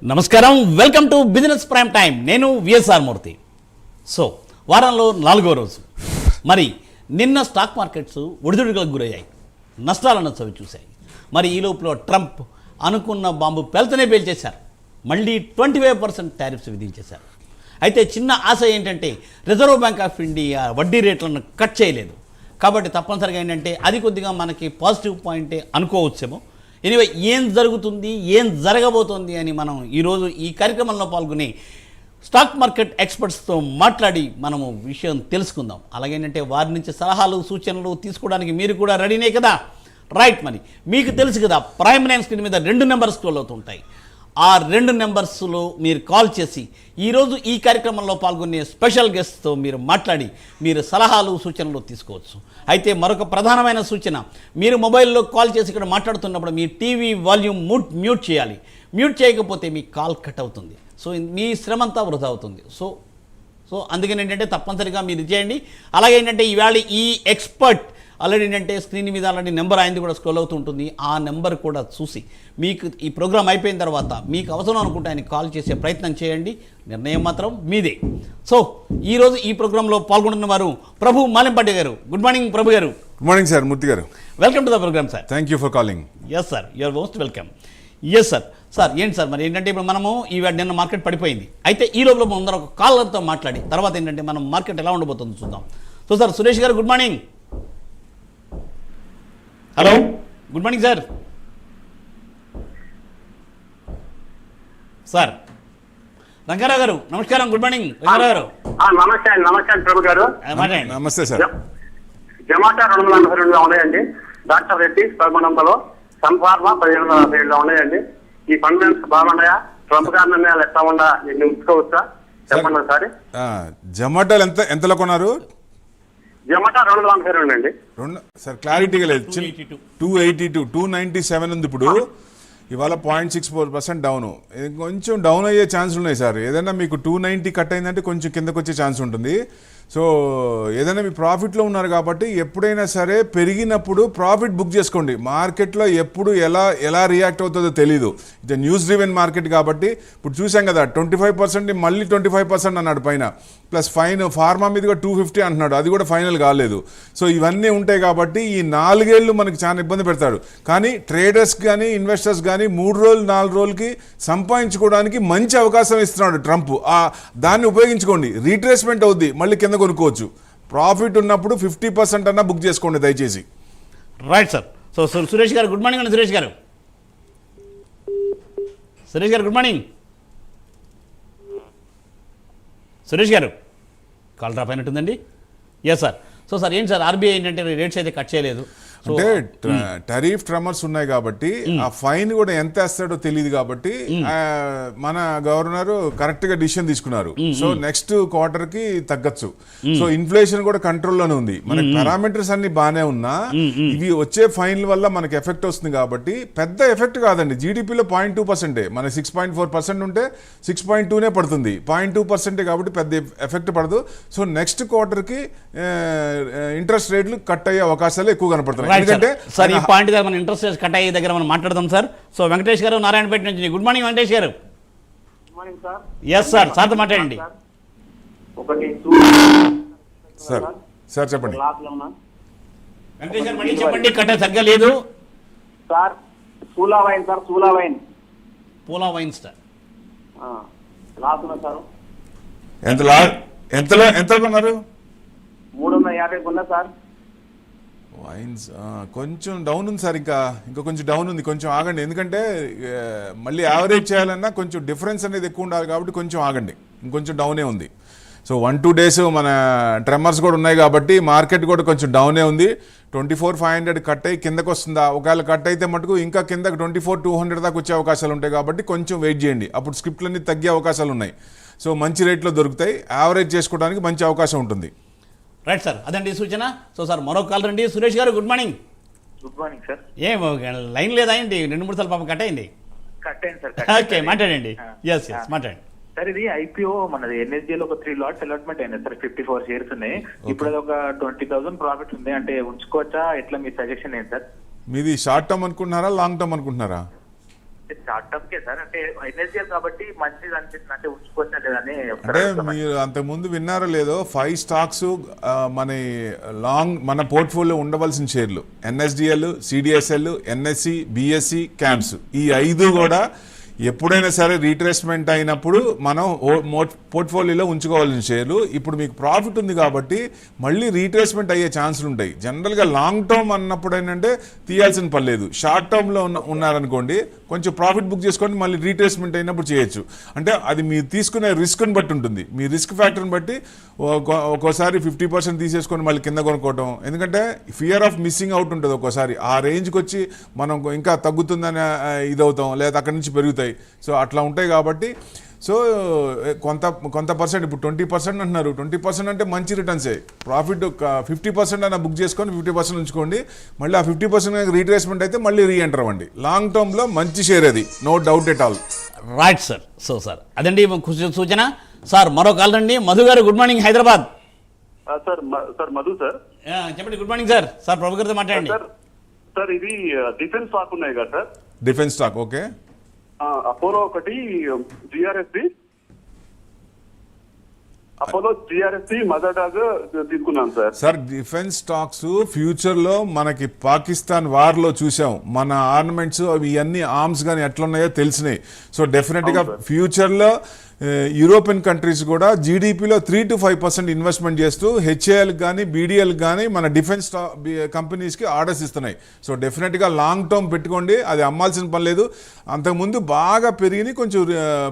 నమస్కారం, welcome to business Prime time. నేను VSR మూర్తి. So వారంలో 4వ రోజు. మరి నిన్న స్టాక్ మార్కెట్స్ ఒడిదుడుకులకు గురయ్యాయి, నష్టాలను చవి చూశాయి. మరి ఈ లోపల ట్రంప్ అనుకున్న బాంబు పేల్తనే పేల్చేశారు. మళ్ళీ 25% టారిఫ్స్ విధించేశారు. అయితే చిన్న ఆశ ఏంటంటే రిజర్వ్ బ్యాంక్ ఆఫ్ ఇండియా వడ్డీ రేట్లను కట్ చేయలేదు. కాబట్టి తప్పనిసరిగా ఏంటంటే అది కొద్దిగా మనకి పాజిటివ్ పాయింటే అనుకోవచ్చేమో. ఎనివే ఏం జరుగుతుంది, ఏం జరగబోతోంది అని మనం ఈరోజు ఈ కార్యక్రమంలో పాల్గొని స్టాక్ మార్కెట్ ఎక్స్పర్ట్స్తో మాట్లాడి మనము విషయం తెలుసుకుందాం. అలాగేంటంటే వారి నుంచి సలహాలు సూచనలు తీసుకోవడానికి మీరు కూడా రెడీనే కదా? రైట్. మరి మీకు తెలుసు కదా, ప్రైమ్ లైన్ స్క్రీన్ మీద 2 నెంబర్స్ స్క్రోల్ అవుతుంటాయి. ఆ 2 నెంబర్స్లో మీరు కాల్ చేసి ఈరోజు ఈ కార్యక్రమంలో పాల్గొనే స్పెషల్ గెస్ట్తో మీరు మాట్లాడి మీరు సలహాలు సూచనలు తీసుకోవచ్చు. అయితే మరొక ప్రధానమైన సూచన, మీరు మొబైల్లో కాల్ చేసి ఇక్కడ మాట్లాడుతున్నప్పుడు మీ టీవీ వాల్యూమ్ మ్యూట్ చేయాలి. మ్యూట్ చేయకపోతే మీ కాల్ కట్ అవుతుంది. సో మీ శ్రమంతా వృధా అవుతుంది. సో అందుకని ఏంటంటే తప్పనిసరిగా మీరు చేయండి. అలాగే ఏంటంటే ఈవేళ ఈ ఎక్స్పర్ట్ ఆల్రెడీ ఏంటంటే స్క్రీన్ మీద ఆల్రెడీ నెంబర్ అయింది కూడా స్క్రోల్ అవుతూ ఉంటుంది. ఆ నెంబర్ కూడా చూసి మీకు ఈ ప్రోగ్రామ్ అయిపోయిన తర్వాత మీకు అవసరం అనుకుంటే ఆయన కాల్ చేసే ప్రయత్నం చేయండి. నిర్ణయం మాత్రం మీదే. సో ఈరోజు ఈ ప్రోగ్రాంలో పాల్గొంటున్న వారు ప్రభు మాలింపాటి గారు. Good morning Prabhu garu. Good morning sir, Murthy garu. Welcome to the program sir. Thank you for calling. Yes sir, you're most welcome. Yes sir. Sir ఏంటి సార్, మరి ఏంటంటే ఇప్పుడు మనము నిన్న మార్కెట్ పడిపోయింది. అయితే ఈ లోపల మనం ఒక కాలర్తో మాట్లాడి తర్వాత ఏంటంటే మనం మార్కెట్ ఎలా ఉండబోతుందో చూద్దాం. సో సార్, సురేష్ గారు good morning. Hello, good morning sir. Sir Rangarao గారు నమస్కారం. గుడ్ మార్నింగ్ రంగారావు గారు. నమస్తే ప్రభు గారు. నమస్తే సార్. జమాటా 242 ఉన్నాయండి. డాక్టర్ రెడ్డి 1100, సన్ఫార్మా 1507 ఉన్నాయండి. ఈ ఫండ్స్ బాగున్నాయా? ట్రంప్ గారి నిర్ణయాలు ఎట్లా ఉండా ఉంచుకోవచ్చా చెప్పండి సార్. జమాటాలు ఎంతలో కొన్నారు? జమాటా 242 అండి. సార్ క్లారిటీగా లేదు. 282, 297 ఉంది ఇప్పుడు. ఇవాళ 0.64% డౌన్. కొంచెం డౌన్ అయ్యే ఛాన్స్ ఉన్నాయి సార్. ఏదైనా మీకు 290 కట్ అయిందంటే కొంచెం కిందకు వచ్చే ఛాన్స్ ఉంటుంది. సో ఏదైనా మీ ప్రాఫిట్లో ఉన్నారు కాబట్టి ఎప్పుడైనా సరే పెరిగినప్పుడు ప్రాఫిట్ బుక్ చేసుకోండి. మార్కెట్లో ఎప్పుడు ఎలా రియాక్ట్ అవుతుందో తెలీదు. ఇది న్యూస్ డ్రివెన్ మార్కెట్ కాబట్టి ఇప్పుడు చూసాం కదా, 25% మళ్ళీ 25% అన్నాడు పైన. ప్లస్ ఫైన్ ఫార్మా మీదుగా 250 అంటున్నాడు, అది కూడా ఫైనల్ కాలేదు. సో ఇవన్నీ ఉంటాయి కాబట్టి ఈ 4 ఏళ్ళు మనకి చాలా ఇబ్బంది పెడతాడు. కానీ ట్రేడర్స్ కానీ ఇన్వెస్టర్స్ కానీ 3 రోజులు 4 రోజులకి సంపాదించుకోవడానికి మంచి అవకాశం ఇస్తున్నాడు ట్రంప్. దాన్ని ఉపయోగించుకోండి. రీట్రేస్మెంట్ అవుద్ది, మళ్ళీ కింద కొనుక్కోవచ్చు. ప్రాఫిట్ ఉన్నప్పుడు 50% అన్నా బుక్ చేసుకోండి దయచేసి. Right sir. సో సురేష్ గారు గుడ్ మార్నింగ్ అండి. సురేష్ గారు good morning. Suresh garu call drop అయినట్టుందండి. Yes sir. సో సార్ ఏంటి సార్, ఆర్బీఐ ఏంటంటే రేట్స్ అయితే కట్ చేయలేదు. అంటే టారిఫ్ ట్రమర్స్ ఉన్నాయి కాబట్టి ఆ ఫైన్ కూడా ఎంత వేస్తాడో తెలియదు కాబట్టి మన గవర్నర్ కరెక్ట్ గా డిసిషన్ తీసుకున్నారు. సో నెక్స్ట్ క్వార్టర్ కి తగ్గచ్చు. సో ఇన్ఫ్లేషన్ కూడా కంట్రోల్లోనే ఉంది. మనకి పారామీటర్స్ అన్ని బాగానే ఉన్నా ఇవి వచ్చే ఫైన్ల వల్ల మనకి ఎఫెక్ట్ వస్తుంది కాబట్టి పెద్ద ఎఫెక్ట్ కాదండి. జీడిపిలో 0.2%, మన 6.4% ఉంటే 6.2నే పడుతుంది. 0.2% కాబట్టి పెద్ద ఎఫెక్ట్ పడదు. సో నెక్స్ట్ క్వార్టర్ కి ఇంట్రెస్ట్ రేట్లు కట్ అయ్యే అవకాశాలు ఎక్కువ కనపడుతున్నాయి. సార్ ఈ పాయింట్ దగ్గర మన ఇంట్రెస్ట్ కట్ అయ్యే దగ్గర మనం మాట్లాడదాం సార్. సో వెంకటేష్ గారు నారాయణపేట నుంచి. గుడ్ మార్నింగ్ వెంకటేష్ గారు. ఎస్ సార్, సార్తో మాట్లాడండి. సార్ చెప్పండి. వెంకటేష్ గారు మళ్ళీ చెప్పండి, కట్ట సరిగ్గా లేదు సార్. పూలా వైన్ సార్, పూలా వైన్ సార్. ఎంత కొన్నారు? 350 కొన్నా సార్. వైన్స్ కొంచెం డౌన్ ఉంది సార్. ఇంకా కొంచెం డౌన్ ఉంది. కొంచెం ఆగండి. ఎందుకంటే మళ్ళీ యావరేజ్ చేయాలన్నా కొంచెం డిఫరెన్స్ అనేది ఎక్కువ ఉండాలి కాబట్టి కొంచెం ఆగండి. ఇంకొంచెం డౌనే ఉంది. సో 1-2 డేస్ మన ట్రెమర్స్ కూడా ఉన్నాయి కాబట్టి మార్కెట్ కూడా కొంచెం డౌనే ఉంది. 24,500 కట్ అయ్యి కిందకు వస్తుందా? ఒకవేళ కట్ అయితే మటుకు ఇంకా కిందకు 24,200 దాకా వచ్చే అవకాశాలు ఉంటాయి కాబట్టి కొంచెం వెయిట్ చేయండి. అప్పుడు స్క్రిప్ట్లన్నీ తగ్గే అవకాశాలు ఉన్నాయి. సో మంచి రేట్లో దొరుకుతాయి. యావరేజ్ చేసుకోవడానికి మంచి అవకాశం ఉంటుంది. రైట్ సార్, అదండి సూచన. సో సార్ మరో కాల్ రండి. సురేష్ గారు good morning. Good morning sir. ఏం లైన్ లేదా ఏంటి? 2-3 సార్లు పాపం కట్ అయింది. సార్. ఓకే మాట్లాడండి. ఎస్ మాట్లాడండి సార్. ఇది ఐపీఓ మనది ఎన్ఎస్జీలో ఒక 3 లాట్స్ అలాట్మెంట్ అయినాయి సార్. 54 షేర్స్ ఉన్నాయి. ఇప్పుడు అది ఒక 20,000 ప్రాఫిట్ ఉంది. అంటే ఉంచుకోవచ్చా? ఎట్లా మీ సజెషన్ ఏంటి సార్? మీది షార్ట్ టర్మ్ అనుకుంటున్నారా, లాంగ్ టర్మ్ అనుకుంటున్నారా? షార్ట్ టర్మ్ కే సార్, అంటే ఎన్ఎస్డిఎల్ కాబట్టి మంచిది అనిపిస్తుంది, అంటే ఉంచుకోవచ్చా లేదని అంటే మీరు అంతకుముందు విన్నారో లేదో 5 స్టాక్స్ మన పోర్ట్ఫోలియో ఉండవలసిన షేర్లు NSDL, CDSL, NSC, BSC, CAMS ఈ 5 కూడా ఎప్పుడైనా సరే రీట్రేస్మెంట్ అయినప్పుడు మనం పోర్ట్ఫోలియోలో ఉంచుకోవాల్సిన షేర్లు. ఇప్పుడు మీకు ప్రాఫిట్ ఉంది కాబట్టి మళ్ళీ రీట్రేస్మెంట్ అయ్యే ఛాన్సులు ఉంటాయి. జనరల్గా లాంగ్ టర్మ్ అన్నప్పుడు ఏంటంటే తీయాల్సిన పని లేదు. షార్ట్ టర్మ్లో ఉన్నారనుకోండి కొంచెం ప్రాఫిట్ బుక్ చేసుకొని మళ్ళీ రీట్రేస్మెంట్ అయినప్పుడు చేయొచ్చు. అంటే అది మీరు తీసుకునే రిస్క్ని బట్టి ఉంటుంది, మీ రిస్క్ ఫ్యాక్టర్ని బట్టి. ఒక్కోసారి 50% తీసేసుకొని మళ్ళీ కింద కొనుక్కోవటం, ఎందుకంటే ఫియర్ ఆఫ్ మిస్సింగ్ అవుట్ ఉంటుంది. ఒక్కోసారి ఆ రేంజ్కి వచ్చి మనం ఇంకా తగ్గుతుందని ఇదవుతాం, లేదా అక్కడి నుంచి పెరుగుతాయి. సో అట్లా ఉంటాయి కాబట్టి సో కొంత పర్సెంట్, ఇప్పుడు 20% అంటున్నారు, 20% అంటే మంచి రిటర్న్సే. ప్రాఫిట్ 50% అయినా బుక్ చేసుకొని 50% ఉంచుకోండి. మళ్ళీ ఆ 50% రీట్రేస్మెంట్ అయితే మళ్ళీ రీఎంటర్ అవ్వండి. లాంగ్ టర్మ్లో మంచి షేర్ అది, no doubt at all. Right sir. So sir అదండి సూచన. సార్ మరో కాల్ రండి. Madhu garu, good morning Hyderabad. Sir Madhu sir, చెప్పండి. Good morning sir. Sir Prabhu గారితో మాట్లాడండి. సార్ ఇది డిఫెన్స్ స్టాక్ ఉన్నాయి కదా sir, defence stock okay. Apollo ఒకటి, జిఆర్ఎస్సి, మదర్ డాగ్ తీసుకున్నాను సార్. సార్ డిఫెన్స్ స్టాక్స్ ఫ్యూచర్లో మనకి పాకిస్తాన్ వార్లో చూసాం, మన ఆర్నమెంట్స్ అవి ఇవన్నీ ఆర్మ్స్ కానీ ఎట్లున్నాయో తెలిసినాయి. సో డెఫినెట్గా ఫ్యూచర్లో యూరోపియన్ కంట్రీస్ కూడా జీడిపిలో 3 to 5% ఇన్వెస్ట్మెంట్ చేస్తూ హెచ్ఏఎల్ కానీ బీడీఎల్ కానీ మన డిఫెన్స్ కంపెనీస్కి ఆర్డర్స్ ఇస్తున్నాయి. సో డెఫినెట్గా లాంగ్ టర్మ్ పెట్టుకోండి, అది అమ్మాల్సిన పని లేదు. అంతకుముందు బాగా పెరిగినాయి, కొంచెం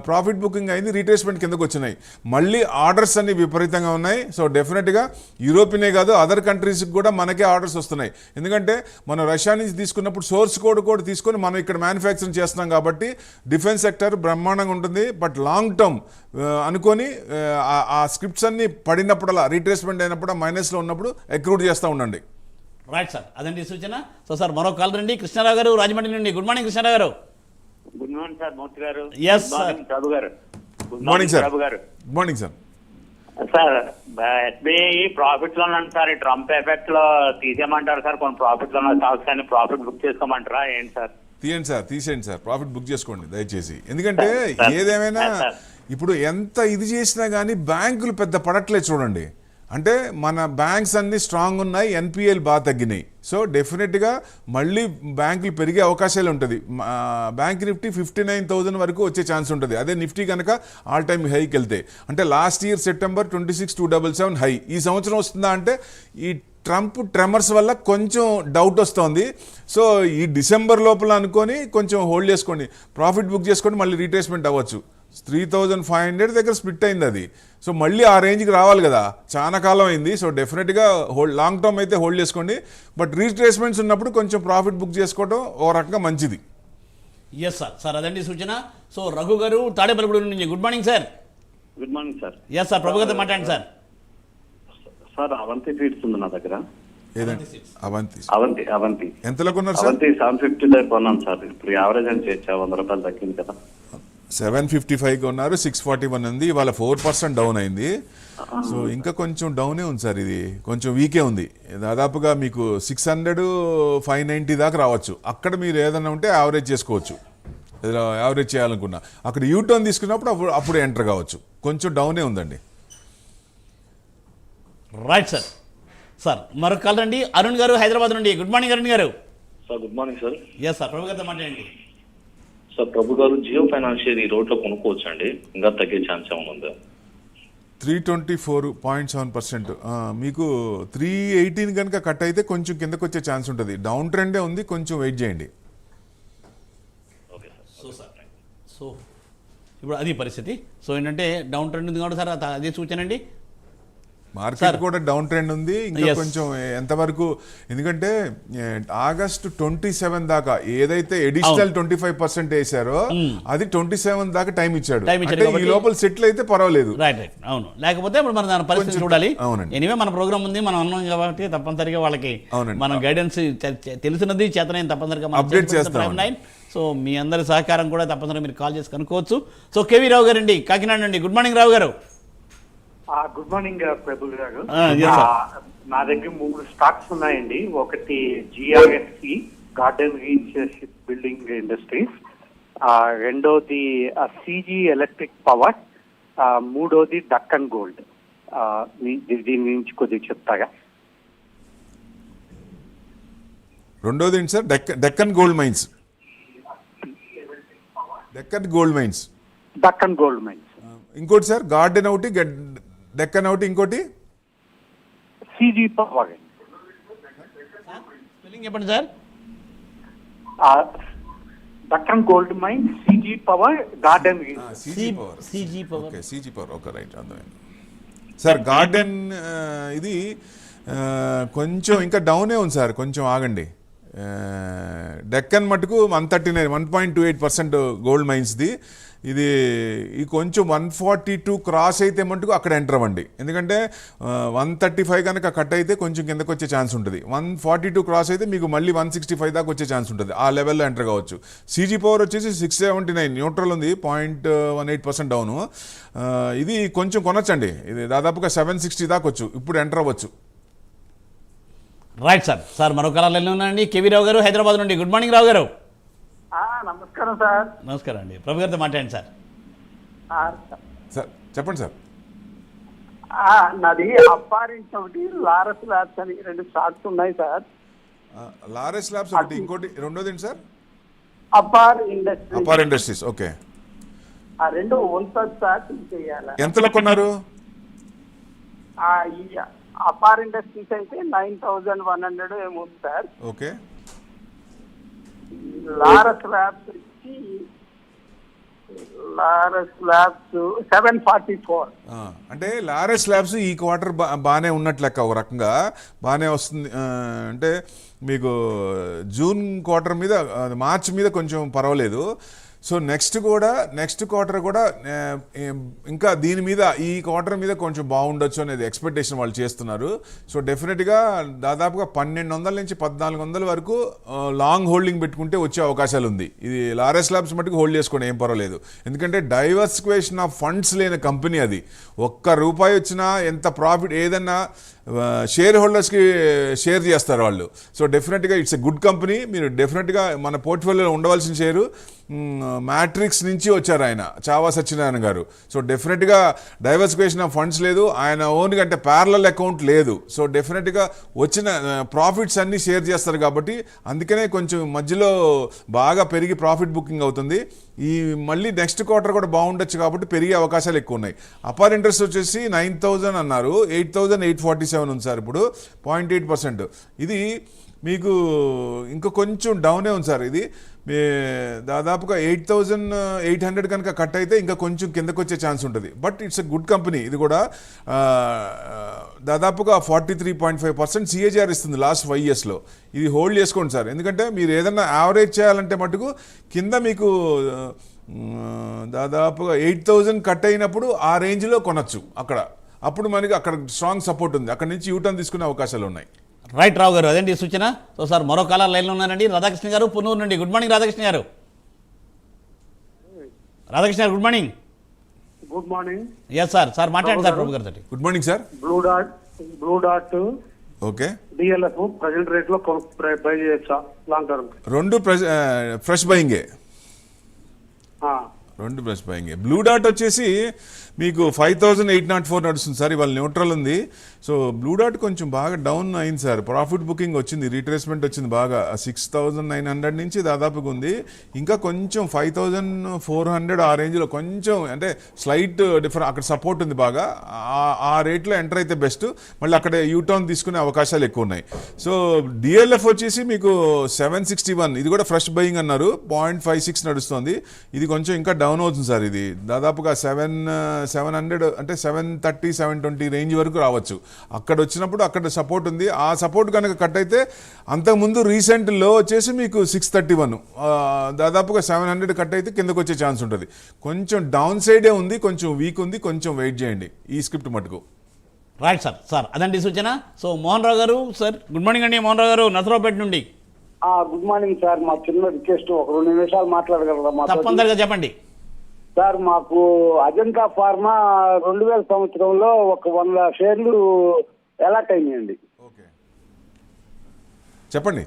ప్రాఫిట్ బుకింగ్ అయింది, రీట్రేస్మెంట్ కిందకు వచ్చినాయి. మళ్ళీ ఆర్డర్స్ అన్ని విపరీతంగా ఉన్నాయి. సో డెఫినెట్గా యూరోపియనే కాదు అదర్ కంట్రీస్కి కూడా మనకే ఆర్డర్స్ వస్తున్నాయి. ఎందుకంటే మనం రష్యా నుంచి తీసుకున్నప్పుడు సోర్స్ కోడ్ కూడా తీసుకొని మనం ఇక్కడ మ్యానుఫ్యాక్చరింగ్ చేస్తున్నాం కాబట్టి డిఫెన్స్ సెక్టర్ బ్రహ్మాండంగా ఉంటుంది. బట్ లాంగ్ టర్మ్ అనుకొని ఆ స్క్రిప్ట్స్ అన్ని పడినప్పుడల్లా రీట్రేస్మెంట్ అయినప్పుడు మైనస్లో ఉన్నప్పుడు ఎక్రూట్ చేస్తూ ఉండండి. రైట్ సార్, అదండి సూచన. సో సార్ మరో కాల్ రండి. కృష్ణారావు గారు, రాజమండ్రి నుండి. గుడ్ మార్నింగ్ కృష్ణారావు గారు. గుడ్ మార్నింగ్ సార్, మూర్తి గారు. Yes, sir. ప్రభు garu. Good morning sir. Prabhu garu. Good morning sir. Sir SBI profits లో ఉన్నాను సార్. ఈ ట్రంప్ ఎఫెక్ట్ లో తీసేయమంటారు సార్ కొన్ని ప్రాఫిట్స్ లో ఉన్న స్టాక్స్ కానీ, ప్రాఫిట్ బుక్ చేసుకోమంటారా ఏంటి సార్? తీయండి సార్, తీసేయండి సార్, ప్రాఫిట్ బుక్ చేసుకోండి దయచేసి. ఎందుకంటే ఏదేమైనా ఇప్పుడు ఎంత ఇది చేసినా కానీ బ్యాంకులు పెద్ద పడట్లేదు చూడండి. అంటే మన బ్యాంక్స్ అన్ని స్ట్రాంగ్ ఉన్నాయి, ఎన్పిఎల్ బాగా తగ్గినాయి. సో డెఫినెట్గా మళ్ళీ బ్యాంకులు పెరిగే అవకాశాలు ఉంటుంది. బ్యాంక్ నిఫ్టీ 59,000 వరకు వచ్చే ఛాన్స్ ఉంటుంది. అదే నిఫ్టీ కనుక ఆల్ టైమ్ హైకి వెళ్తే, అంటే లాస్ట్ ఇయర్ సెప్టెంబర్ 26,277 హై. ఈ సంవత్సరం వస్తుందా అంటే ఈ ట్రంప్ ట్రెమర్స్ వల్ల కొంచెం డౌట్ వస్తుంది. సో ఈ డిసెంబర్ లోపల అనుకొని కొంచెం హోల్డ్ చేసుకోండి, ప్రాఫిట్ బుక్ చేసుకోండి, మళ్ళీ రీట్రేస్మెంట్ అవ్వచ్చు. 3,500 దగ్గర స్ప్లిట్ అయింది అది. సో మళ్ళీ ఆ రేంజ్కి రావాలి కదా, చాలా కాలం అయింది. సో డెఫినెట్గా లాంగ్ టర్మ్ అయితే హోల్డ్ చేసుకోండి. బట్ రీట్రేస్మెంట్స్ ఉన్నప్పుడు కొంచెం ప్రాఫిట్ బుక్ చేసుకోవడం ఓ రకంగా మంచిది. Yes sir. సార్ అదండి సూచన. సో రఘు గారు, తాడేపల్లిగూడెం నుంచి. Good morning sir. Good morning sir. Yes sir, Prabhu గారితో మాట్లాడండి సార్. సార్ అవంతి ఫీడ్స్ ఉంది నా దగ్గర. ఏదండి? అవంతి. అవంతి ఎంతలో కొన్నారు సార్? అవంతి 750 దగ్గర కొన్నాను సార్. ఇప్పుడు యావరేజ్ అని చేయొచ్చా? 100 రూపాయలు తగ్గింది కదా. 755 కొన్నారు, 641 ఉంది. ఇవాళ 4% డౌన్ అయింది. సో ఇంకా కొంచెం డౌనే ఉంది సార్, ఇది కొంచెం వీకే ఉంది. దాదాపుగా మీకు 600, 590 దాకా రావచ్చు. అక్కడ మీరు ఏదైనా ఉంటే యావరేజ్ చేసుకోవచ్చు, యావరేజ్ చేయాలనుకున్నా. అక్కడ యూటర్న్ తీసుకున్నప్పుడు అప్పుడు ఎంటర్ కావచ్చు. కొంచెం డౌనే ఉందండి. Right sir. సార్ మరొక కాల్ రండి. అరుణ్ గారు, హైదరాబాద్ నుండి. Good morning Arun garu. Sir good morning sir. Yes sir, Prabhu గారితో మాట్లాడండి. సార్ ప్రభు గారు, జియో ఫైనాన్షియల్ ఈ రోడ్లో కొనుక్కోవచ్చు అండి? ఇంకా తగ్గే ఛాన్స్ ఏమైనా ఉందా? 324.7%. మీకు 318 కనుక కట్ అయితే కొంచెం కిందకు వచ్చే ఛాన్స్ ఉంటుంది. డౌన్ ట్రెండే ఉంది, కొంచెం వెయిట్ చేయండి. Okay sir. So sir, so ఇప్పుడు అది పరిస్థితి. సో ఏంటంటే డౌన్ ట్రెండ్ ఉంది కాబట్టి సార్ అదే సూచన అండి. మార్కెట్ కూడా డౌన్ ట్రెండ్ ఉంది. ఇంకా కొంచెం ఎంతవరకు, ఎందుకంటే ఆగస్టు 27 దాకా ఏదైతే ఎడిషనల్ 25% వేసారో అది 27 దాకా టైం ఇచ్చాడు. ఈ లోపల సెటిల్ అయితే పర్వాలేదు. రైట్ రైట్, అవును. లేకపోతే ఇప్పుడు మనం దాని పరిస్థితి చూడాలి. ఎనివే మన ప్రోగ్రామ్ ఉంది, మనం అన్నాం కాబట్టి తప్పనిసరిగా వాళ్ళకి మనం గైడెన్స్ తెలిసినది చేతనైన తప్పనిసరిగా అప్డేట్ చేస్తాం. సో మీ అందరి సహకారం కూడా తప్పనిసరిగా మీరు కాల్ చేసి కనుక్కోవచ్చు. సో కేవీ రావు గారు అండి, కాకినాడ నుండి. గుడ్ మార్నింగ్ రావు గారు. గుడ్ మార్నింగ్ ప్రభు గారు. నా దగ్గర 3 స్టాక్స్ ఉన్నాయండి. ఒకటి GRSC, garden reach ship building industries, రెండోది సిజీ ఎలక్ట్రిక్ పవర్, మూడోది డక్కన్ గోల్డ్. దీని గురించి కొద్దిగా చెప్తాగా? రెండోది ఏంటి సార్? Deccan gold mines. Deccan gold mines. Deccan gold mines. ఇంకోటి సార్ గార్డెన్ ఒకటి, డెక్కన్ ఒకటి, ఇంకోటి సిజీ పవర్. స్పెల్లింగ్ చెప్పండి sir. Deccan gold mines, CG power, garden. CG power. Okay, CG power. Okay, right, అర్థమైంది సార్. గార్డెన్ ఇది కొంచెం ఇంకా డౌనే ఉంది సార్, కొంచెం ఆగండి. డెక్కన్ మటుకు 139, 1.28% గోల్డ్ మైన్స్ది. ఇది కొంచెం 142 క్రాస్ అయితే మటుకు అక్కడ ఎంటర్ అవ్వండి. ఎందుకంటే 135 కనుక కట్ అయితే కొంచెం కిందకు వచ్చే ఛాన్స్ ఉంటుంది. 142 క్రాస్ అయితే మీకు మళ్ళీ 165 దాకా వచ్చే ఛాన్స్ ఉంటుంది. ఆ లెవెల్లో ఎంటర్ కావచ్చు. సీజీ పవర్ వచ్చేసి 679 న్యూట్రల్ ఉంది, 0.18% డౌను. ఇది కొంచెం కొనొచ్చండి. ఇది దాదాపుగా 760 దాకా వచ్చు, ఇప్పుడు ఎంటర్ అవ్వచ్చు. Right sir. సార్ మరో కళాలు ఉన్నాయండి. కేవీ రావు గారు హైదరాబాద్ నుండి. గుడ్ మార్నింగ్ రావు గారు. నమస్కారం సార్. నమస్కారం అండి. ప్రభు గారితో మాట్లాడండి సార్. సార్ చెప్పండి సార్. నాది అప్పారెంట్ ఒకటి, లారస్ ల్యాబ్స్ అని 2 స్టాక్స్ ఉన్నాయి సార్. లారెస్ ల్యాబ్స్ ఒకటి, ఇంకోటి రెండోది ఏంటి సార్? అపార్ ఇండస్ట్రీస్. ఓకే, ఆ 2 వన్స్ సార్ చేయాలి. ఎంతలో కొన్నారు? ఈ అపార్ ఇండస్ట్రీస్ అయితే 9100 ఏమో సార్. ఓకే. లారస్ ల్యాబ్స్ వచ్చి 744. అంటే లారెస్ ల్యాబ్స్ ఈ క్వార్టర్ బాగానే ఉన్నట్లు లెక్క, ఒక రకంగా బాగానే వస్తుంది. అంటే మీకు జూన్ క్వార్టర్ మీద, మార్చ్ మీద కొంచెం పర్వాలేదు. సో నెక్స్ట్ క్వార్టర్ కూడా ఇంకా దీని మీద, ఈ క్వార్టర్ మీద కొంచెం బాగుండొచ్చు అనేది ఎక్స్పెక్టేషన్ వాళ్ళు చేస్తున్నారు. సో డెఫినెట్గా దాదాపుగా 1200 నుంచి 1400 వరకు లాంగ్ హోల్డింగ్ పెట్టుకుంటే వచ్చే అవకాశాలు ఉంది. ఇది లారెస్ ల్యాబ్స్ మటుకు హోల్డ్ చేసుకోండి, ఏం పర్వాలేదు. ఎందుకంటే డైవర్సిఫికేషన్ ఆఫ్ ఫండ్స్ లేని కంపెనీ అది. ₹1 వచ్చినా ఎంత ప్రాఫిట్ ఏదన్నా షేర్ హోల్డర్స్కి షేర్ చేస్తారు వాళ్ళు. సో డెఫినెట్గా ఇట్స్ ఎ గుడ్ కంపెనీ. మీరు డెఫినెట్గా మన పోర్ట్ఫోలియోలో ఉండవలసిన షేరు. మ్యాట్రిక్స్ నుంచి వచ్చారు ఆయన, చావా సత్యనారాయణ గారు. సో డెఫినెట్గా డైవర్సిఫికేషన్ ఆఫ్ ఫండ్స్ లేదు, ఆయన ఓన్గా అంటే ప్యారలల్ అకౌంట్ లేదు. సో డెఫినెట్గా వచ్చిన ప్రాఫిట్స్ అన్నీ షేర్ చేస్తారు కాబట్టి అందుకనే కొంచెం మధ్యలో బాగా పెరిగి ప్రాఫిట్ బుకింగ్ అవుతుంది. ఈ మళ్ళీ నెక్స్ట్ క్వార్టర్ కూడా బాగుండొచ్చు కాబట్టి పెరిగే అవకాశాలు ఎక్కువ ఉన్నాయి. అపార్ ఇంట్రెస్ట్ వచ్చేసి 9000 అన్నారు, 8847 ఉంది సార్ ఇప్పుడు, 0.8%. ఇది మీకు ఇంకా కొంచెం డౌనే ఉంది సార్. ఇది దాదాపుగా 8800 కనుక కట్ అయితే ఇంకా కొంచెం కిందకు వచ్చే ఛాన్స్ ఉంటుంది. But it's a good company. ఇది కూడా దాదాపుగా 43.5% సిఏజీఆర్ ఇస్తుంది లాస్ట్ 5 yearsలో. ఇది హోల్డ్ చేసుకోండి సార్. ఎందుకంటే మీరు ఏదన్నా యావరేజ్ చేయాలంటే మటుకు కింద మీకు దాదాపుగా 8000 కట్ అయినప్పుడు ఆ రేంజ్లో కొనొచ్చు అక్కడ. అప్పుడు మనకి అక్కడ స్ట్రాంగ్ సపోర్ట్ ఉంది, అక్కడ నుంచి యూటర్న్ తీసుకునే అవకాశాలు ఉన్నాయి. రైట్ రావు గారు, అదేంటి సూచన. సో సార్ మరో కాలర్ లైన్లో ఉన్నారండి. రాధాకృష్ణ గారు పునూరు నుండి. గుడ్ మార్నింగ్ రాధాకృష్ణ గారు. రాధాకృష్ణ గారు good morning. Good morning. Yes sir. Sir మాట్లాడండి సార్ ప్రభు గారితో. Good morning sir. Blue dot okay, DLF present rate లో బై చేయొచ్చా లాంగ్ టర్మ్? రెండు ఫ్రెష్ బయింగే. బ్లూ డాట్ వచ్చేసి మీకు 5804 నడుస్తుంది సార్. ఇవాళ న్యూట్రల్ ఉంది. సో బ్లూ డాట్ కొంచెం బాగా డౌన్ అయింది సార్. ప్రాఫిట్ బుకింగ్ వచ్చింది, రీట్రేస్మెంట్ వచ్చింది బాగా. 6900 నుంచి దాదాపుగా ఉంది. ఇంకా కొంచెం 5400 ఆ రేంజ్లో కొంచెం అంటే స్లైట్ డిఫరెంట్ అక్కడ సపోర్ట్ ఉంది బాగా. ఆ రేట్లో ఎంటర్ అయితే బెస్ట్. మళ్ళీ అక్కడ యూటర్న్ తీసుకునే అవకాశాలు ఎక్కువ ఉన్నాయి. సో డిఎల్ఎఫ్ వచ్చేసి మీకు 761, ఇది కూడా ఫ్రెష్ బయింగ్ అన్నారు, 0.56 నడుస్తుంది. ఇది కొంచెం ఇంకా డౌన్ అవుతుంది సార్. ఇది దాదాపుగా 700 అంటే 730, 720 రేంజ్ వరకు రావచ్చు. అక్కడ వచ్చినప్పుడు అక్కడ సపోర్ట్ ఉంది. ఆ సపోర్ట్ కనుక కట్ అయితే అంతకుముందు రీసెంట్ లో వచ్చేసి మీకు 631, దాదాపుగా 700 కట్ అయితే కిందకు వచ్చే ఛాన్స్ ఉంటుంది. కొంచెం డౌన్ సైడే ఉంది, కొంచెం వీక్ ఉంది, కొంచెం వెయిట్ చేయండి ఈ స్క్రిప్ట్ మటుకు. Right sir. సార్ అదండి సూచన. సో మోహన్ రావు గారు సార్. గుడ్ మార్నింగ్ అండి మోహన్ రావు గారు, నసరావుపేట నుండి. Good morning sir. మా చిన్న రిక్వెస్ట్, ఒక 2 నిమిషాలు మాట్లాడగలరా? తప్పనిసరిగా చెప్పండి సార్. మాకు అజంతా ఫార్మా 2000 సంవత్సరంలో ఒక 100 షేర్లు అలాట్ అయినాయండి. ఓకే, చెప్పండి.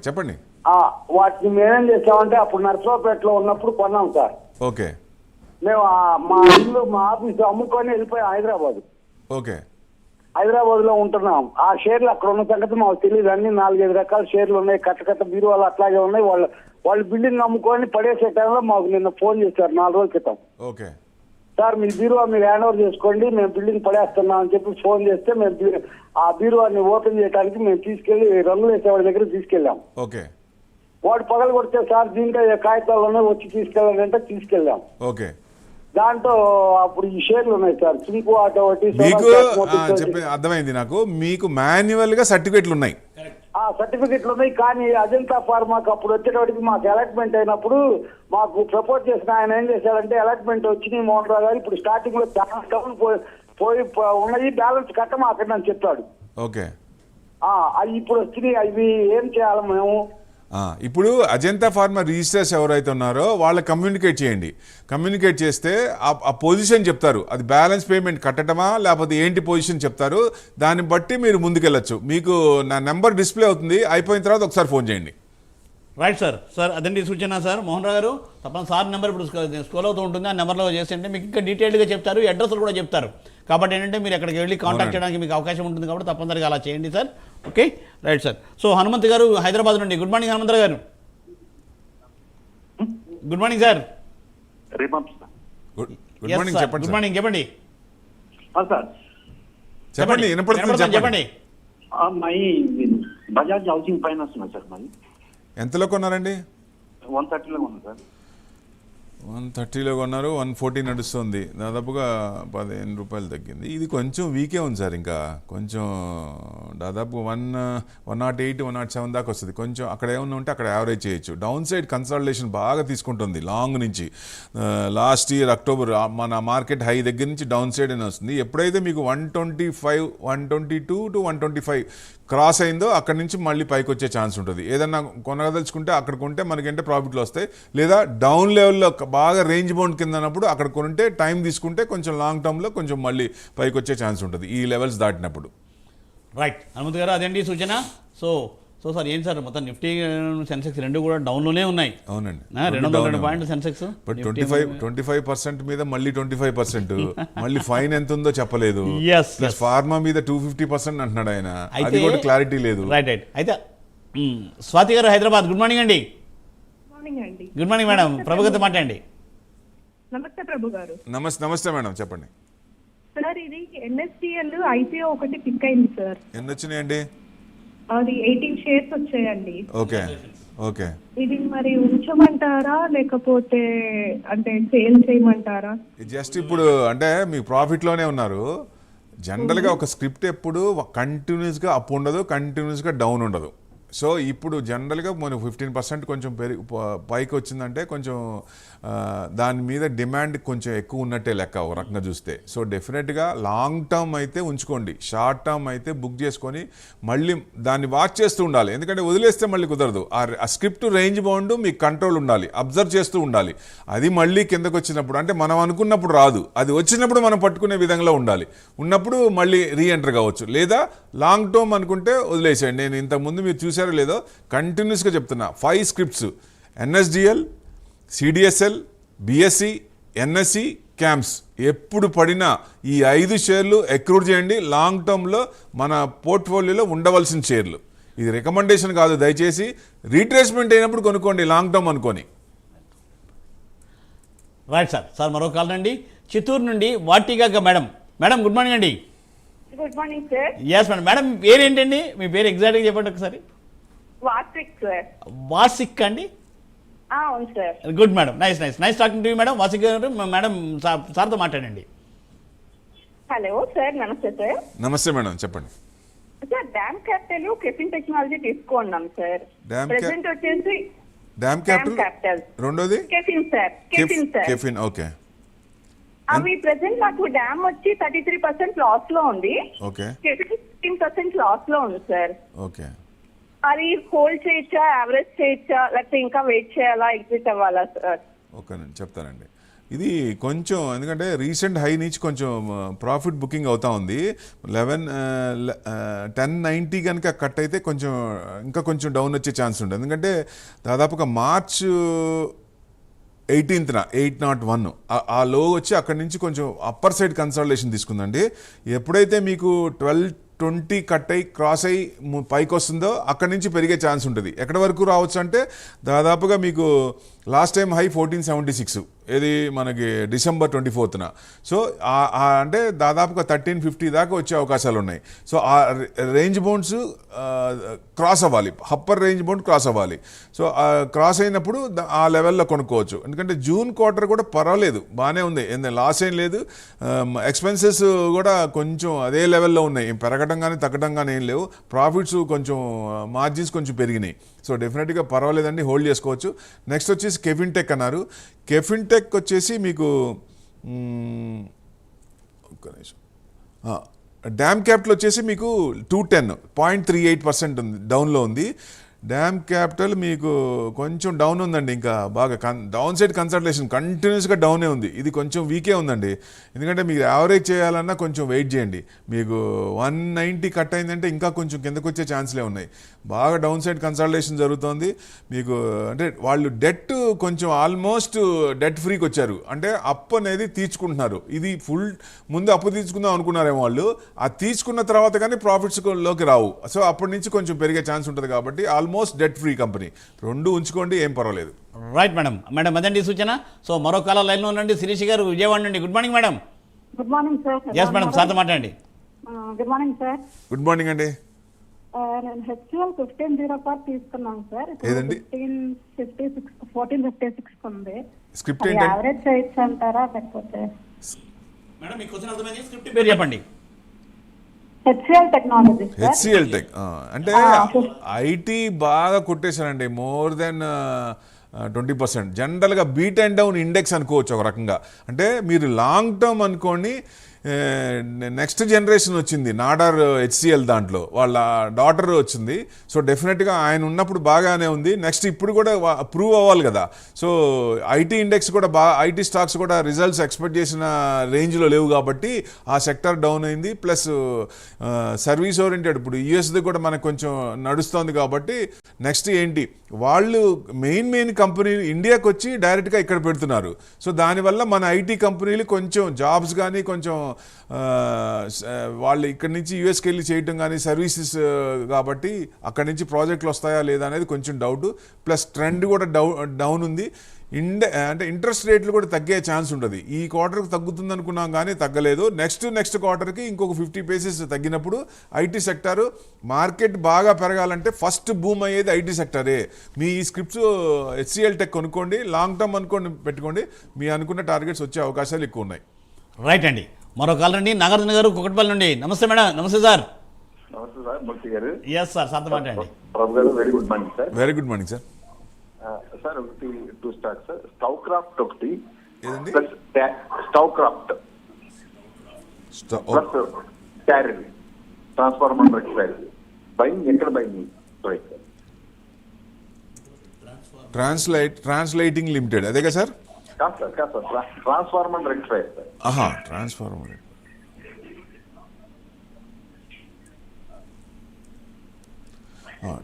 వాటిని మేమేం చేసామంటే అప్పుడు నర్సరావుపేటలో ఉన్నప్పుడు కొన్నాం సార్. ఓకే మేము మా ఇల్లు మా ఆఫీస్ అమ్ముకొని వెళ్ళిపోయాం హైదరాబాద్. ఓకే హైదరాబాద్ లో ఉంటున్నాం. ఆ షేర్లు అక్కడ ఉన్న సంగతి మాకు తెలియదు. అన్ని 4-5 రకాల షేర్లు ఉన్నాయి, కట్ట బీరువాళ్ళు అట్లాగే ఉన్నాయి. వాళ్ళు బిల్డింగ్ అమ్ముకొని పడేసే టైంలో మాకు నిన్న ఫోన్ చేశారు 4 రోజుల క్రితం. ఓకే సార్ మీ బీరువా మీరు హ్యాండ్ ఓవర్ చేసుకోండి, మేము బిల్డింగ్ పడేస్తున్నాం అని చెప్పి ఫోన్ చేస్తే మేము ఆ బీరువాని ఓపెన్ చేయడానికి మేము తీసుకెళ్లి రంగులు వేసేవాడి దగ్గర తీసుకెళ్ళాం. ఓకే వాడు పగలు కొడితే సార్ దీంట్లో కాగితాల్లోనే వచ్చి తీసుకెళ్ళాలంటే తీసుకెళ్ళాం. ఓకే దాంట్లో అప్పుడు ఈ షేర్లు ఉన్నాయి సార్. చింకు ఆటో ఒకటి, మీకు అర్థమైంది నాకు. మీకు మాన్యువల్ గా సర్టిఫికెట్లు ఉన్నాయి, ఆ సర్టిఫికెట్లు ఉన్నాయి. కానీ అజంతా ఫార్మాకి అప్పుడు వచ్చేటప్పటికి మాకు అలాట్మెంట్ అయినప్పుడు మాకు ప్రపోజ్ చేసిన ఆయన ఏం చేశారంటే అలాట్మెంట్ వచ్చినాయి మోహన్ రావు గారు, ఇప్పుడు స్టార్టింగ్ లో చాలా డౌన్ పోయి ఉన్నాయి, బ్యాలెన్స్ కట్టమాకండి అని చెప్పాడు. ఓకే అవి ఇప్పుడు వచ్చినాయి, అవి ఏం చేయాలి మేము? ఇప్పుడు అజంతా ఫార్మా రిజిస్టర్స్ ఎవరైతే ఉన్నారో వాళ్ళకి కమ్యూనికేట్ చేయండి. కమ్యూనికేట్ చేస్తే ఆ పొజిషన్ చెప్తారు, అది బ్యాలెన్స్ పేమెంట్ కట్టడమా లేకపోతే ఏంటి పొజిషన్ చెప్తారు. దాన్ని బట్టి మీరు ముందుకెళ్ళచ్చు. మీకు నా నెంబర్ డిస్ప్లే అవుతుంది, అయిపోయిన తర్వాత ఒకసారి ఫోన్ చేయండి. Right sir. సార్ అదండి సూచన సార్. మోహన్ రావు గారు తప్పని సార్ నెంబర్ ఇప్పుడు స్క్రోల్ అవుతూ ఉంటుంది, ఆ నెంబర్లో చేస్తుంటే మీకు ఇంకా డీటెయిల్డ్గా చెప్తారు, అడ్రస్లు కూడా చెప్తారు. కాబట్టి ఏంటంటే మీరు అక్కడికి వెళ్ళి కాంటాక్ట్ చేయడానికి మీకు అవకాశం ఉంటుంది. కాబట్టి తప్పనిసరిగా అలా చేయండి sir. Okay right sir. So Hanumanth గారు హైదరాబాద్ నుండి, గుడ్ మార్నింగ్ హనుమంత్ గారు. Good morning sir. Good morning చెప్పండి. గుడ్ మార్నింగ్ చెప్పండి. చెప్పండి వినపడుతుంది చెప్పండి. మై బజాజ్ హౌసింగ్ ఫైనాన్స్ ఉన్నా సార్. మరి ఎంతలో కొన్నారండి? 130లో కొన్నా సార్. 130లో కొన్నారు, 140 నడుస్తుంది, దాదాపుగా 15 రూపాయలు తగ్గింది. ఇది కొంచెం వీకే ఉంది సార్, ఇంకా కొంచెం దాదాపు 108, 107 దాకా వస్తుంది. కొంచెం అక్కడ ఏమన్నా ఉంటే అక్కడ యావరేజ్ చేయొచ్చు. డౌన్ సైడ్ కన్సాలిడేషన్ బాగా తీసుకుంటుంది లాంగ్ నుంచి. లాస్ట్ ఇయర్ అక్టోబర్ మన మార్కెట్ హై దగ్గర నుంచి డౌన్ సైడ్ అని వస్తుంది. ఎప్పుడైతే మీకు 125, 122 to 125 క్రాస్ అయిందో అక్కడి నుంచి మళ్ళీ పైకి వచ్చే ఛాన్స్ ఉంటుంది. ఏదన్నా కొనదలుచుకుంటే అక్కడ కొంటే మనకంటే ప్రాఫిట్లు వస్తాయి. లేదా డౌన్ లెవెల్లో బాగా రేంజ్ బౌండ్ కింద అన్నప్పుడు అక్కడ కొంటే టైం తీసుకుంటే కొంచెం లాంగ్ టర్మ్లో కొంచెం మళ్ళీ పైకి వచ్చే ఛాన్స్ ఉంటుంది ఈ లెవెల్స్ దాటినప్పుడు. రైట్ హనుమంత్ గారు, అదేంటి సూచన. సో సార్ ఏంటి సార్ మొత్తం నిఫ్టీ సెన్సెక్స్ రెండు కూడా డౌన్లోనే ఉన్నాయి. అవునండి, 202 పాయింట్లు సెన్సెక్స్. బట్ 25% మీద మళ్ళీ 25%, మళ్ళీ ఫైన్ ఎంత ఉందో చెప్పలేదు. ప్లస్ ఫార్మా మీద 250% అంటున్నాడు ఆయన, అది కూడా క్లారిటీ లేదు. Right right. అయితే స్వాతి గారు హైదరాబాద్, గుడ్ మార్నింగ్ అండి. గుడ్ మార్నింగ్ మేడం, ప్రభు గారితో మాట్లాడండి. నమస్తే ప్రభు గారు. నమస్తే మేడం, చెప్పండి. సార్ ఇది ఎన్ఎస్డిఎల్ ఐపీఓ ఒకటి పిక్ అయింది సార్. ఎన్ని వచ్చినాయండి? అది 18 షేర్స్ వచ్చాయండి. Okay okay. ఇది మరి ఉంచమంటారా లేకపోతే అంటే సేల్ చేయమంటారా? జస్ట్ ఇప్పుడు అంటే మీకు ప్రాఫిట్లోనే ఉన్నారు. జనరల్గా ఒక స్క్రిప్ట్ ఎప్పుడు కంటిన్యూస్గా అప్ ఉండదు, కంటిన్యూస్గా డౌన్ ఉండదు. సో ఇప్పుడు జనరల్గా మనం 15% కొంచెం పైకి వచ్చిందంటే కొంచెం దాని మీద డిమాండ్ కొంచెం ఎక్కువ ఉన్నట్టే లెక్క ఒక రకంగా చూస్తే. సో డెఫినెట్గా లాంగ్ టర్మ్ అయితే ఉంచుకోండి, షార్ట్ టర్మ్ అయితే బుక్ చేసుకొని మళ్ళీ దాన్ని వాచ్ చేస్తూ ఉండాలి. ఎందుకంటే వదిలేస్తే మళ్ళీ కుదరదు. ఆ స్క్రిప్ట్ రేంజ్ బౌండ్ మీకు కంట్రోల్ ఉండాలి, అబ్జర్వ్ చేస్తూ ఉండాలి. అది మళ్ళీ కిందకు వచ్చినప్పుడు అంటే మనం అనుకున్నప్పుడు రాదు, అది వచ్చినప్పుడు మనం పట్టుకునే విధంగా ఉండాలి. ఉన్నప్పుడు మళ్ళీ రీఎంటర్ కావచ్చు. లేదా లాంగ్ టర్మ్ అనుకుంటే వదిలేసేయండి. నేను ఇంతకుముందు మీరు చూసారో లేదో కంటిన్యూస్గా చెప్తున్నా 5 scripts: NSDL, CDSL, BSC, NSC, CAMS. ఎప్పుడు పడినా ఈ 5 షేర్లు అక్రూడ్ చేయండి. లాంగ్ టర్మ్లో మన పోర్ట్ఫోలియోలో ఉండవలసిన షేర్లు. ఇది రికమెండేషన్ కాదు, దయచేసి రీట్రేస్మెంట్ అయినప్పుడు కొనుక్కోండి లాంగ్ టర్మ్ అనుకోని. Right sir. సార్ మరో కాల్ అండి, చిత్తూరు నుండి వాటిగా మేడం. మేడం గుడ్ మార్నింగ్ అండి. Good morning sir. Yes madam. Madam పేరు ఏంటండి? మీ పేరు ఎగ్జాక్ట్గా చెప్పండి ఒకసారి. వాసిక్ సార్. వాసిక్ అండి? అవును sir. Good madam, nice talking to you madam. Vasik garu, madam సార్తో మాట్లాడండి. Hello sir, namaste sir. Namaste madam, చెప్పండి. సార్ డామ్ క్యాపిటల్, కెఫిన్ టెక్నాలజీ తీసుకున్నాం సార్. ప్రెసెంట్ వచ్చేసి డామ్ క్యాపిటల్, రెండోది కెఫిన్ సార్. కెఫిన్ ఓకే. అవి ప్రెసెంట్ నాకు డామ్ వచ్చి 33% లాస్ లో ఉంది. ఓకే. కెఫిన్ 15% లాస్ లో ఉంది సార్. ఓకే. అది హోల్డ్ చేయొచ్చా, యావరేజ్ చేయొచ్చా, లేకపోతే ఇంకా వెయిట్ చేయాలా, ఎగ్జిట్ అవ్వాలా సార్? ఓకే, నేను చెప్తానండి. ఇది కొంచెం ఎందుకంటే రీసెంట్ హై నుంచి కొంచెం ప్రాఫిట్ బుకింగ్ అవుతా ఉంది. 1090 కనుక కట్ అయితే కొంచెం ఇంకా కొంచెం డౌన్ వచ్చే ఛాన్స్ ఉంటుంది. ఎందుకంటే దాదాపుగా మార్చ్ 18న 801 ఆ లో వచ్చి అక్కడి నుంచి కొంచెం అప్పర్ సైడ్ కన్సల్టేషన్ తీసుకుందండి. ఎప్పుడైతే మీకు 1220 కట్ అయ్యి క్రాస్ అయ్యి పైకి వస్తుందో అక్కడి నుంచి పెరిగే ఛాన్స్ ఉంటుంది. ఎక్కడి వరకు రావచ్చు అంటే దాదాపుగా మీకు లాస్ట్ టైం హై 1476 ఇది మనకి డిసెంబర్ 24న. సో అంటే దాదాపుగా 1350 దాకా వచ్చే అవకాశాలు ఉన్నాయి. సో ఆ రేంజ్ బౌండ్స్ క్రాస్ అవ్వాలి, అప్పర్ రేంజ్ బౌండ్ క్రాస్ అవ్వాలి. సో క్రాస్ అయినప్పుడు ఆ లెవెల్లో కొనుక్కోవచ్చు. ఎందుకంటే జూన్ క్వార్టర్ కూడా పర్వాలేదు, బాగానే ఉంది, లాస్ ఏం లేదు. ఎక్స్పెన్సెస్ కూడా కొంచెం అదే లెవెల్లో ఉన్నాయి, పెరగడం కానీ తగ్గడం కానీ ఏం లేవు. ప్రాఫిట్స్ కొంచెం మార్జిన్స్ కొంచెం పెరిగినాయి. సో డెఫినెట్గా పర్వాలేదండి, హోల్డ్ చేసుకోవచ్చు. నెక్స్ట్ వచ్చేసి కెఫిన్టెక్ అన్నారు. కెఫిన్టెక్ వచ్చేసి మీకు డ్యామ్ క్యాపిటల్ వచ్చేసి మీకు 210 0.38% ఉంది, డౌన్లో ఉంది. డ్యామ్ క్యాపిటల్ మీకు కొంచెం డౌన్ ఉందండి, ఇంకా బాగా డౌన్ సైడ్ కన్సల్టేషన్ కంటిన్యూస్గా డౌనే ఉంది. ఇది కొంచెం వీకే ఉందండి. ఎందుకంటే మీరు యావరేజ్ చేయాలన్నా కొంచెం వెయిట్ చేయండి. మీకు 190 కట్ అయిందంటే ఇంకా కొంచెం కిందకు వచ్చే ఛాన్స్లే ఉన్నాయి. బాగా డౌన్ సైడ్ కన్సల్టేషన్ జరుగుతోంది. మీకు అంటే వాళ్ళు డెట్ కొంచెం ఆల్మోస్ట్ డెట్ ఫ్రీకి వచ్చారు, అంటే అప్పు అనేది తీర్చుకుంటున్నారు. ఇది ఫుల్ ముందు అప్పు తీసుకుందాం అనుకున్నారేమో వాళ్ళు, ఆ తీసుకున్న తర్వాత కానీ ప్రాఫిట్స్లోకి రావు. సో అప్పటి నుంచి కొంచెం పెరిగే ఛాన్స్ ఉంటుంది. కాబట్టి ఆల్మోస్ట్ డెట్ ఫ్రీ కంపెనీ, రెండు ఉంచుకోండి, ఏం పర్వాలేదు. Right madam. మేడం అదండి సూచన. సో మరో కాలం లైన్లో ఉండండి. శిరీష్ గారు విజయవాడ నుండి. Good morning madam. Good morning sir. Yes madam, సార్తో మాట్లాడండి. Good morning sir. Good morning అండి. నేను HUL 1504 తీసుకున్నాను సార్. ఏదండి? 1456 ఉంది. స్క్రిప్ట్ ఏంటంటే యావరేజ్ చేయొచ్చు అంటారా లేకపోతే? మేడం మీకు క్వశ్చన్ అర్థమైంది, స్క్రిప్ట్ పేరు చెప్పండి. HCL technology. HCL టెక్ అంటే ఐటీ బాగా కొట్టేశారండి, మోర్ దెన్ 20%. జనరల్గా బీట్ అండ్ డౌన్ ఇండెక్స్ అనుకోవచ్చు ఒక రకంగా. అంటే మీరు లాంగ్ టర్మ్ అనుకోండి, నెక్స్ట్ జనరేషన్ వచ్చింది నాడార్ HCL, దాంట్లో వాళ్ళ డాటర్ వచ్చింది. సో డెఫినెట్గా ఆయన ఉన్నప్పుడు బాగానే ఉంది. నెక్స్ట్ ఇప్పుడు కూడా ప్రూవ్ అవ్వాలి కదా. సో ఐటీ ఇండెక్స్ కూడా ఐటీ స్టాక్స్ కూడా రిజల్ట్స్ ఎక్స్పెక్ట్ చేసిన రేంజ్లో లేవు కాబట్టి ఆ సెక్టర్ డౌన్ అయింది. ప్లస్ సర్వీస్ ఓరియంటెడ్ ఇప్పుడు యూఎస్ది కూడా మనకు కొంచెం నడుస్తోంది. కాబట్టి నెక్స్ట్ ఏంటి, వాళ్ళు మెయిన్ కంపెనీలు ఇండియాకి వచ్చి డైరెక్ట్గా ఇక్కడ పెడుతున్నారు. సో దానివల్ల మన ఐటీ కంపెనీలు కొంచెం జాబ్స్ కానీ కొంచెం వాళ్ళు ఇక్కడి నుంచి యూఎస్కి వెళ్ళి చేయటం కానీ సర్వీసెస్ కాబట్టి అక్కడి నుంచి ప్రాజెక్టులు వస్తాయా లేదా అనేది కొంచెం డౌట్. ప్లస్ ట్రెండ్ కూడా డౌన్ ఉంది. అంటే ఇంట్రెస్ట్ రేట్లు కూడా తగ్గే ఛాన్స్ ఉంటుంది. ఈ క్వార్టర్కి తగ్గుతుంది అనుకున్నాం కానీ తగ్గలేదు. నెక్స్ట్ క్వార్టర్కి ఇంకొక 50 basis తగ్గినప్పుడు ఐటీ సెక్టారు మార్కెట్ బాగా పెరగాలంటే ఫస్ట్ బూమ్ అయ్యేది ఐటీ సెక్టరే. మీ ఈ స్క్రిప్ట్స్ HCL టెక్ కొనుక్కోండి, లాంగ్ టర్మ్ అనుకోండి, పెట్టుకోండి, మీ అనుకున్న టార్గెట్స్ వచ్చే అవకాశాలు ఎక్కువ ఉన్నాయి. రైట్ అండి. మరో కాల్ రండి, నాగార్జున గారు కుకట్పల్లి నుండి. నమస్తే మేడం. నమస్తే సార్. నమస్తే సార్, మూర్తి గారు. ఎస్ సార్, సార్తో మాట్లాడండి. ప్రభు గారు, very good morning sir. Very good morning sir. Sir ఒకటి 2 స్టాక్స్ సార్. స్టవ్ క్రాఫ్ట్ ఒకటి, ఏదండి? Plus stove craft plus carry transformer rectifier. Buying ఎక్కడ బయింగ్? ట్రాన్స్లైటింగ్ లిమిటెడ్ అదేగా సార్? కాదు sir, transformer rectifier sir. Transformer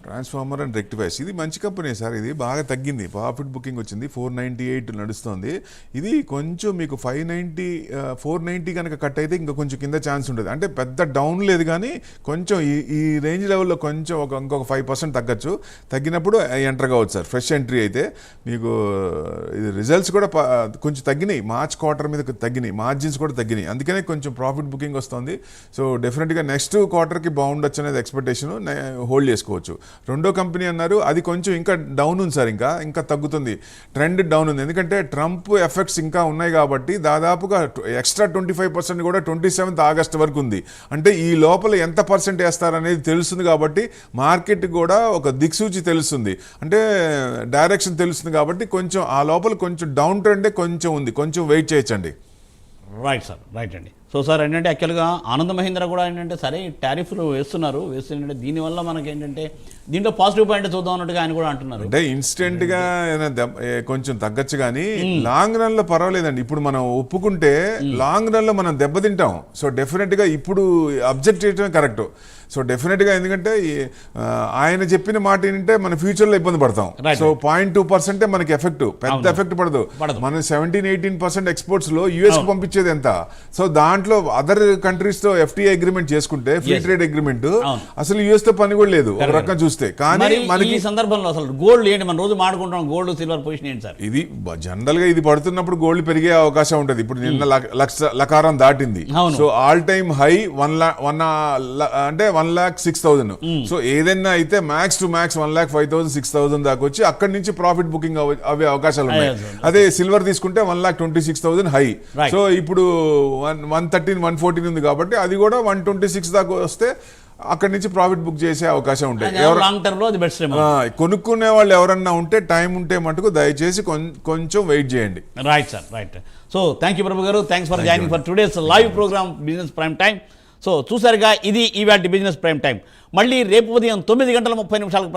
transformer and rectifiers ఇది మంచి company sir. ఇది బాగా తగ్గింది, ప్రాఫిట్ బుకింగ్ వచ్చింది. 498 నడుస్తుంది. ఇది కొంచెం మీకు 490 కనుక కట్ అయితే ఇంకా కొంచెం కింద ఛాన్స్ ఉంటుంది. అంటే పెద్ద డౌన్ లేదు కానీ కొంచెం ఈ రేంజ్ లెవెల్లో కొంచెం ఇంకొక 5% తగ్గచ్చు. తగ్గినప్పుడు ఎంటర్ కావచ్చు సార్, ఫ్రెష్ ఎంట్రీ అయితే. మీకు ఇది రిజల్ట్స్ కూడా కొంచెం తగ్గినాయి, మార్చ్ క్వార్టర్ మీద తగ్గినాయి, మార్జిన్స్ కూడా తగ్గినాయి. అందుకనే కొంచెం ప్రాఫిట్ బుకింగ్ వస్తుంది. సో డెఫినెట్గా నెక్స్ట్ క్వార్టర్కి బాగుండొచ్చు అనేది ఎక్స్పెక్టేషన్, హోల్డ్ చేసుకోవచ్చు. రెండో కంపెనీ అన్నారు, అది కొంచెం ఇంకా డౌన్ ఉంది సార్, ఇంకా తగ్గుతుంది, ట్రెండ్ డౌన్ ఉంది. ఎందుకంటే ట్రంప్ ఎఫెక్ట్స్ ఇంకా ఉన్నాయి కాబట్టి దాదాపుగా ఎక్స్ట్రా 25% కూడా 27th ఆగస్ట్ వరకు ఉంది. అంటే ఈ లోపల ఎంత పర్సెంట్ వేస్తారనేది తెలుస్తుంది కాబట్టి మార్కెట్ కూడా ఒక దిక్సూచి తెలుస్తుంది, అంటే డైరెక్షన్ తెలుస్తుంది. కాబట్టి కొంచెం ఆ లోపల కొంచెం డౌన్ ట్రెండే కొంచెం ఉంది, కొంచెం వెయిట్ చేయొచ్చండి. రైట్ సార్, రైట్ అండి. సో సార్ ఏంటంటే యాక్చువల్గా ఆనంద్ మహీంద్రా కూడా ఏంటంటే సరే టారిఫ్లు వేస్తుంటే దీనివల్ల మనకి ఏంటంటే దీంట్లో పాజిటివ్ పాయింట్ చూద్దాం అన్నట్టుగా ఆయన కూడా అంటున్నారు. అంటే ఇన్స్టెంట్ గా కొంచెం తగ్గచ్చు కానీ లాంగ్ రన్ లో పర్వాలేదండి. ఇప్పుడు మనం ఒప్పుకుంటే లాంగ్ రన్ లో మనం దెబ్బతింటాం. సో డెఫినెట్ గా ఇప్పుడు అబ్జెక్ట్ చేయడమే కరెక్ట్. సో డెఫినెట్ గా ఎందుకంటే ఆయన చెప్పిన మాట ఏంటంటే మన ఫ్యూచర్ లో ఇబ్బంది పడతాం. సో 0.2% మనకి ఎఫెక్ట్, పెద్ద ఎఫెక్ట్ పడదు. మనం 17-18% ఎక్స్పోర్ట్స్ లో యుఎస్ కి పంపించేది ఎంత. సో దాంట్లో అదర్ కంట్రీస్ తో FTA అగ్రిమెంట్ చేసుకుంటే ఫ్రీ ట్రేడ్ అగ్రిమెంట్ అసలు యుఎస్ తో పని కూడా లేదు ఒక రకంగా చూస్తే. కానీ మనకి ఈ సందర్భంలో అసలు గోల్డ్ ఏంటి, మన రోజు మాడుకుంటాం గోల్డ్ సిల్వర్ పొజిషన్ ఏంటి సార్? ఇది జనరల్ గా ఇది పడుతున్నప్పుడు గోల్డ్ పెరిగే అవకాశం ఉంటుంది. ఇప్పుడు నిన్న లకారం దాటింది. So all time high 1,06,000. So ఏదైనా అయితే మ్యాక్స్ టు మ్యాక్స్ 1,05,000 6,000 దాకా వచ్చి అక్కడి నుంచి ప్రాఫిట్ బుకింగ్ అవే అవకాశాలు ఉన్నాయి. అదే సిల్వర్ తీసుకుంటే 1,26,000 హై. సో ఇప్పుడు 113-114 ఉంది కాబట్టి అది కూడా 126 దాకా వస్తే అక్కడి నుంచి ప్రాఫిట్ బుక్ చేసే అవకాశం ఉంటాయి. కొనుక్కునే వాళ్ళు ఎవరన్నా ఉంటే టైం ఉంటే మటుకు దయచేసి కొంచెం వెయిట్ చేయండి. Right sir, right. So thank you Prabhu garu, thanks for joining for today's live programme Business Prime Time. So చూసారుగా, ఇది ఈవాటి బిజినెస్ ప్రైమ్ టైం. మళ్ళీ రేపు ఉదయం 9 గంటల 30 నిమిషాలకు